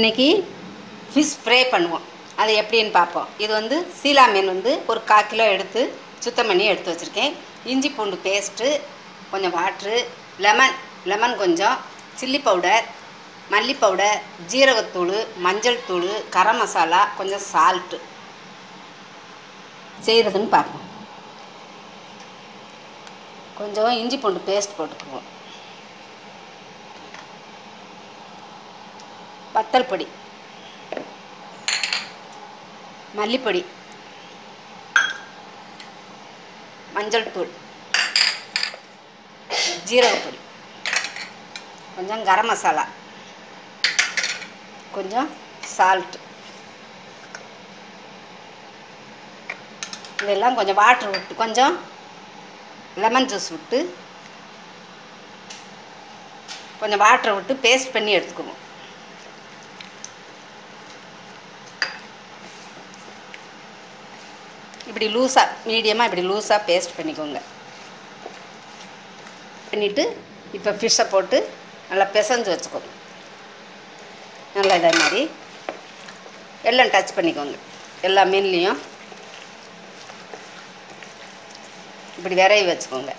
இன்றைக்கி fish fry பண்ணுவோம். அது எப்படின்னு பார்ப்போம். இது வந்து சீலா மீன் வந்து ஒரு 1/4 கிலோ எடுத்து சுத்தம் பண்ணி எடுத்து வச்சுருக்கேன். இஞ்சி பூண்டு பேஸ்ட்டு, கொஞ்சம் வாட்ரு, லெமன் கொஞ்சம், சில்லி பவுடர், மல்லி பவுடர், ஜீரகத்தூள், மஞ்சள் தூள், கரம் மசாலா, கொஞ்சம் சால்ட்டு. செய்கிறதுன்னு பார்ப்போம். கொஞ்சம் இஞ்சி பூண்டு பேஸ்ட் போட்டுக்குவோம். வத்தல் பொடி, மல்லிப்பொடி, மஞ்சள் தூள், ஜீரகப்பொடி, கொஞ்சம் கரம் மசாலா, கொஞ்சம் சால்ட்டு. இதெல்லாம் கொஞ்சம் வாட்டர் விட்டு, கொஞ்சம் லெமன் ஜூஸ் விட்டு, கொஞ்சம் வாட்டரை விட்டு பேஸ்ட் பண்ணி எடுத்துக்குவோம். இப்படி லூஸாக, மீடியமாக இப்படி லூஸாக பேஸ்ட் பண்ணிக்கோங்க. பண்ணிவிட்டு இப்போ ஃபிஷ்ஷை போட்டு நல்லா பிசைஞ்சு வச்சுக்கோங்க. நல்லா இதே மாதிரி எல்லாம் டச் பண்ணிக்கோங்க. எல்லா மீன்லேயும் இப்படி விரைவி வச்சுக்கோங்க.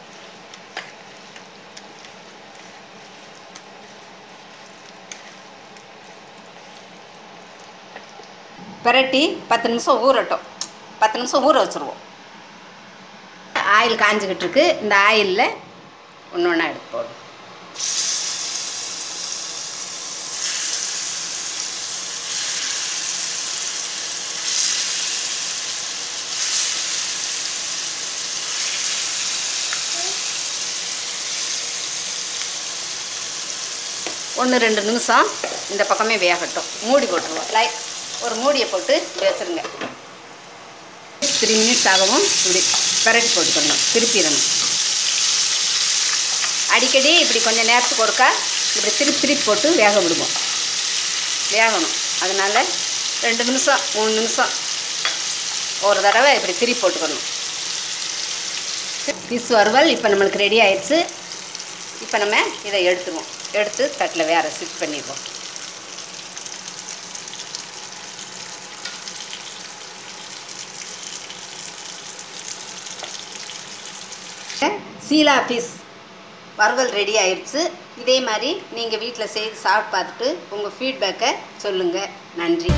பிரட்டி 10 நிமிஷம் ஊறட்டும். 10 நிமிஷம் ஊற வச்சுருவோம். ஆயில் காஞ்சிக்கிட்டு இருக்கு. இந்த ஆயிலில் ஒன்று ஒன்றா எடுத்து போடும். ஒன்று 2 நிமிஷம் இந்த பக்கமே வேகட்டும். மூடி போட்டுருவோம். ஒரு மூடியை போட்டு வச்சுருங்க. 3 மினிட்ஸ் ஆகவும் இப்படி பரட்டி போட்டுக்கணும். திருப்பிடணும். அடிக்கடி இப்படி கொஞ்சம் நேரத்துக்கு ஒருக்கா இப்படி திருப்பி போட்டு வேக விடுவோம். வேகணும். அதனால் 2 நிமிஷம் 3 நிமிஷம் ஒரு தடவை இப்படி திருப்பி போட்டுக்கணும். ஃபிஷ் வறுவல் இப்போ நம்மளுக்கு ரெடி ஆயிடுச்சு. இப்போ நம்ம இதை எடுத்துருவோம். எடுத்து தட்டில் வேறு ஷிஃப்ட் பண்ணிடுவோம். சீலா ஃபிஷ் வறுவல் ரெடி ஆயிடுச்சு. இதே மாதிரி நீங்கள் வீட்டில் செய்து சாப்பிட்டு பார்த்துட்டு உங்கள் ஃபீட்பேக்கை சொல்லுங்கள். நன்றி.